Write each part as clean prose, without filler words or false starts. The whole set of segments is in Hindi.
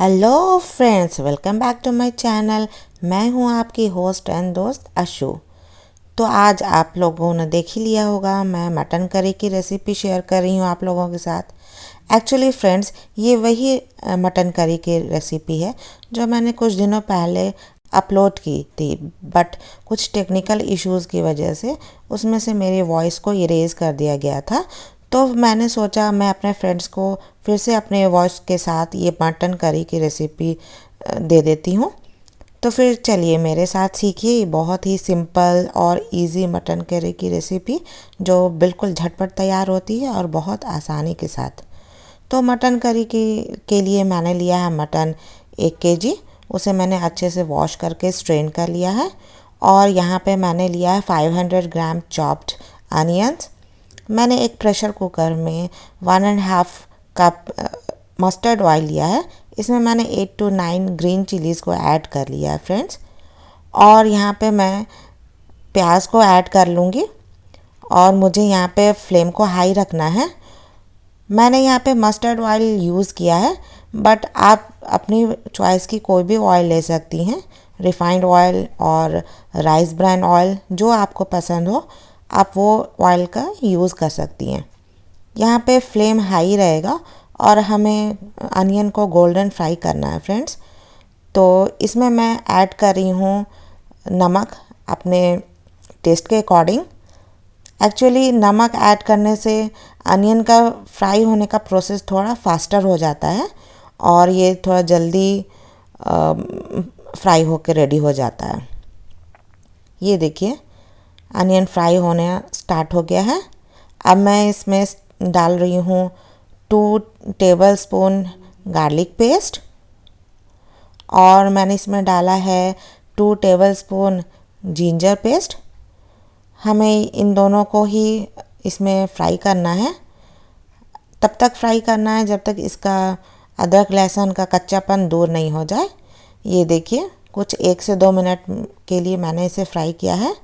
Hello friends, welcome back to my channel. मैं हूं आपकी होस्ट एंड दोस्त अशु। तो आज आप लोगों ने देख ही लिया होगा, मैं मटन करी की रेसिपी शेयर कर रही हूं आप लोगों के साथ। एक्चुअली फ्रेंड्स, ये वही मटन करी की रेसिपी है जो मैंने कुछ दिनों पहले अपलोड की थी, बट कुछ टेक्निकल इश्यूज़ की वजह से उसमें से मेरी वॉइस को इरेज कर दिया गया था। तो मैंने सोचा मैं अपने फ्रेंड्स को फिर से अपने वॉइस के साथ ये मटन करी की रेसिपी दे देती हूँ। तो फिर चलिए मेरे साथ सीखिए बहुत ही सिंपल और इजी मटन करी की रेसिपी जो बिल्कुल झटपट तैयार होती है और बहुत आसानी के साथ। तो मटन करी के लिए मैंने लिया है मटन 1 kg। उसे मैंने अच्छे से वॉश करके स्ट्रेन कर लिया है। और यहाँ पे मैंने लिया है 500 ग्राम चॉप्ड अनियंस। मैंने एक प्रेशर कुकर में 1.5 कप मस्टर्ड ऑयल लिया है। इसमें मैंने 8 to 9 ग्रीन चिलीज़ को ऐड कर लिया है फ्रेंड्स। और यहाँ पे मैं प्याज को ऐड कर लूँगी और मुझे यहाँ पे फ्लेम को हाई रखना है। मैंने यहाँ पे मस्टर्ड ऑयल यूज़ किया है, बट आप अपनी चॉइस की कोई भी ऑयल ले सकती हैं। रिफाइंड ऑयल और राइस ब्रान ऑयल, जो आपको पसंद हो आप वो ऑयल का यूज़ कर सकती हैं। यहाँ पे फ्लेम हाई रहेगा और हमें अनियन को गोल्डन फ्राई करना है फ्रेंड्स। तो इसमें मैं ऐड कर रही हूँ नमक अपने टेस्ट के अकॉर्डिंग। एक्चुअली नमक ऐड करने से अनियन का फ्राई होने का प्रोसेस थोड़ा फास्टर हो जाता है और ये थोड़ा जल्दी फ्राई होकर रेडी हो जाता है। ये देखिए अनियन फ्राई होने स्टार्ट हो गया है। अब मैं इसमें डाल रही हूँ 2 टेबलस्पून गार्लिक पेस्ट और मैंने इसमें डाला है 2 टेबलस्पून जिंजर पेस्ट। हमें इन दोनों को ही इसमें फ्राई करना है। तब तक फ्राई करना है जब तक इसका अदरक लहसुन का कच्चापन दूर नहीं हो जाए। ये देखिए कुछ 1 से 2 मिनट के लिए मैंने इसे फ्राई किया है।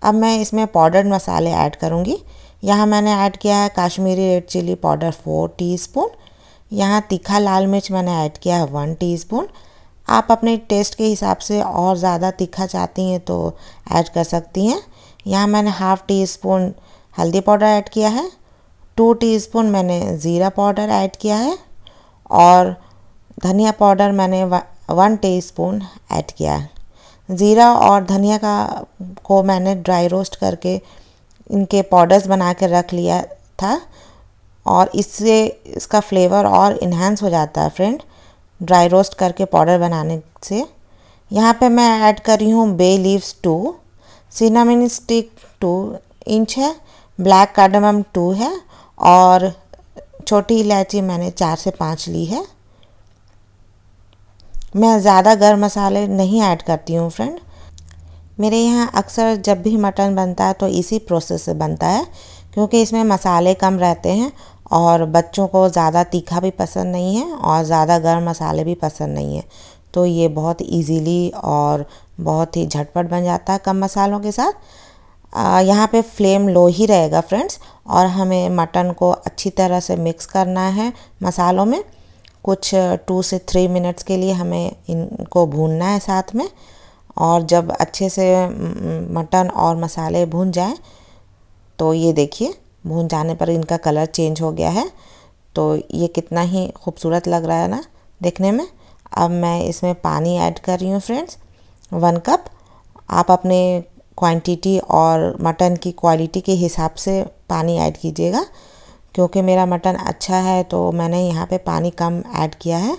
अब मैं इसमें पाउडर्ड मसाले ऐड करूँगी। यहाँ मैंने ऐड किया है Kashmiri red chili powder 4 teaspoon. यहाँ तीखा लाल मिर्च मैंने ऐड किया है 1 टीस्पून। आप अपने टेस्ट के हिसाब से और ज़्यादा तीखा चाहती हैं तो ऐड कर सकती हैं। यहाँ मैंने ½ टीस्पून हल्दी पाउडर ऐड किया है। 2 टीस्पून मैंने ज़ीरा पाउडर ऐड किया है और धनिया पाउडर मैंने 1 टीस्पून ऐड किया है। ज़ीरा और धनिया को मैंने ड्राई रोस्ट करके इनके पाउडर्स बना के रख लिया था और इससे इसका फ्लेवर और इन्हांस हो जाता है फ्रेंड, ड्राई रोस्ट करके पाउडर बनाने से। यहाँ पे मैं ऐड कर रही हूँ bay leaves 2, cinnamon stick 2 inch है, ब्लैक कार्डमम 2 है और छोटी इलायची मैंने 4 से 5 ली है। मैं ज़्यादा गर्म मसाले नहीं ऐड करती हूँ फ्रेंड। मेरे यहाँ अक्सर जब भी मटन बनता है तो इसी प्रोसेस से बनता है, क्योंकि इसमें मसाले कम रहते हैं और बच्चों को ज़्यादा तीखा भी पसंद नहीं है और ज़्यादा गर्म मसाले भी पसंद नहीं है। तो ये बहुत इजीली और बहुत ही झटपट बन जाता है कम मसालों के साथ। यहाँ पे फ्लेम लो ही रहेगा फ्रेंड्स और हमें मटन को अच्छी तरह से मिक्स करना है मसालों में। कुछ 2 से 3 मिनट्स के लिए हमें इनको भूनना है साथ में। और जब अच्छे से मटन और मसाले भून जाएं तो ये देखिए भून जाने पर इनका कलर चेंज हो गया है। तो ये कितना ही खूबसूरत लग रहा है ना देखने में। अब मैं इसमें पानी ऐड कर रही हूँ फ्रेंड्स 1 कप। आप अपने क्वांटिटी और मटन की क्वालिटी के हिसाब से पानी ऐड कीजिएगा, क्योंकि मेरा मटन अच्छा है तो मैंने यहाँ पे पानी कम ऐड किया है।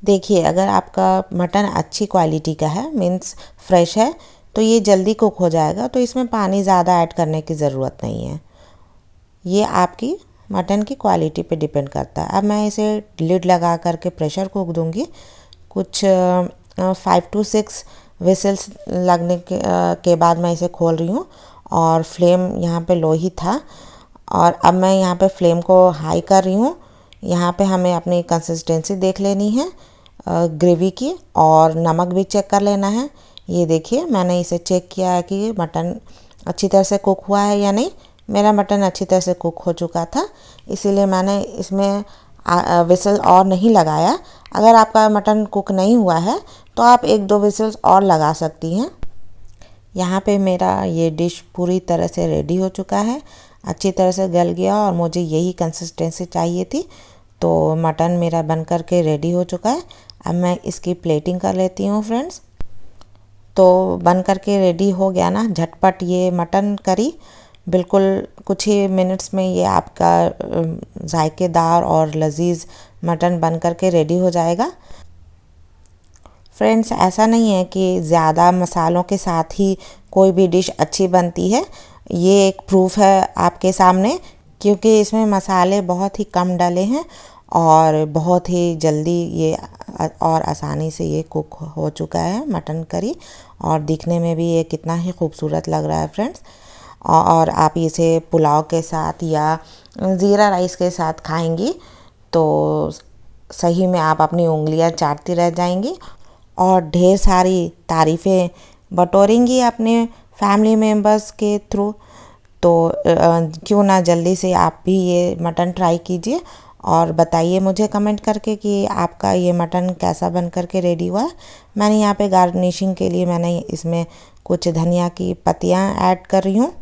देखिए अगर आपका मटन अच्छी क्वालिटी का है, मीन्स फ्रेश है, तो ये जल्दी कुक हो जाएगा, तो इसमें पानी ज़्यादा ऐड करने की ज़रूरत नहीं है। ये आपकी मटन की क्वालिटी पे डिपेंड करता है। अब मैं इसे लिड लगा करके प्रेशर कुक दूंगी। कुछ 5 to 6 विसल्स लगने के बाद मैं इसे खोल रही हूँ और फ्लेम यहाँ पे लो ही था। और अब मैं यहाँ पे फ्लेम को हाई कर रही हूँ। यहाँ पे हमें अपनी कंसिस्टेंसी देख लेनी है ग्रेवी की, और नमक भी चेक कर लेना है। ये देखिए मैंने इसे चेक किया है कि मटन अच्छी तरह से कुक हुआ है या नहीं। मेरा मटन अच्छी तरह से कुक हो चुका था, इसीलिए मैंने इसमें विसल और नहीं लगाया। अगर आपका मटन कुक नहीं हुआ है तो आप 1-2 विसल्स और लगा सकती हैं। यहाँ पे मेरा ये डिश पूरी तरह से रेडी हो चुका है, अच्छी तरह से गल गया और मुझे यही कंसिस्टेंसी चाहिए थी। तो मटन मेरा बन कर के रेडी हो चुका है। अब मैं इसकी प्लेटिंग कर लेती हूँ फ्रेंड्स। तो बन कर के रेडी हो गया ना झटपट ये मटन करी। बिल्कुल कुछ ही मिनट्स में ये आपका जायकेदार और लजीज मटन बन कर के रेडी हो जाएगा। फ्रेंड्स, ऐसा नहीं है कि ज़्यादा मसालों के साथ ही कोई भी डिश अच्छी बनती है। ये एक प्रूफ है आपके सामने, क्योंकि इसमें मसाले बहुत ही कम डले हैं और बहुत ही जल्दी ये और आसानी से ये कुक हो चुका है मटन करी। और दिखने में भी ये कितना ही खूबसूरत लग रहा है फ्रेंड्स। और आप इसे पुलाव के साथ या ज़ीरा राइस के साथ खाएंगी तो सही में आप अपनी उंगलियां चाटती रह जाएंगी और ढेर सारी तारीफ़ें बटोरेंगी अपने फैमिली मेम्बर्स के थ्रू। तो क्यों ना जल्दी से आप भी ये मटन ट्राई कीजिए और बताइए मुझे कमेंट करके कि आपका ये मटन कैसा बन कर के रेडी हुआ है। मैंने यहाँ पे गार्निशिंग के लिए मैंने इसमें कुछ धनिया की पत्तियाँ ऐड कर रही हूँ।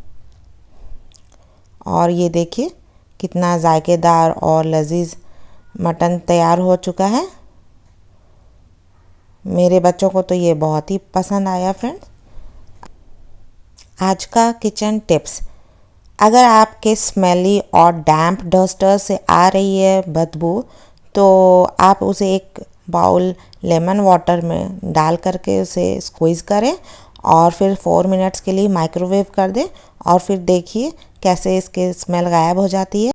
और ये देखिए कितना जायकेदार और लजीज मटन तैयार हो चुका है। मेरे बच्चों को तो ये बहुत ही पसंद आया फ्रेंड्स। आज का किचन टिप्स, अगर आपके स्मेली और डैम्प डस्टर से आ रही है बदबू तो आप उसे एक बाउल लेमन वाटर में डाल करके उसे स्क्वीज़ करें और फिर 4 मिनट्स के लिए माइक्रोवेव कर दें और फिर देखिए कैसे इसके स्मेल गायब हो जाती है।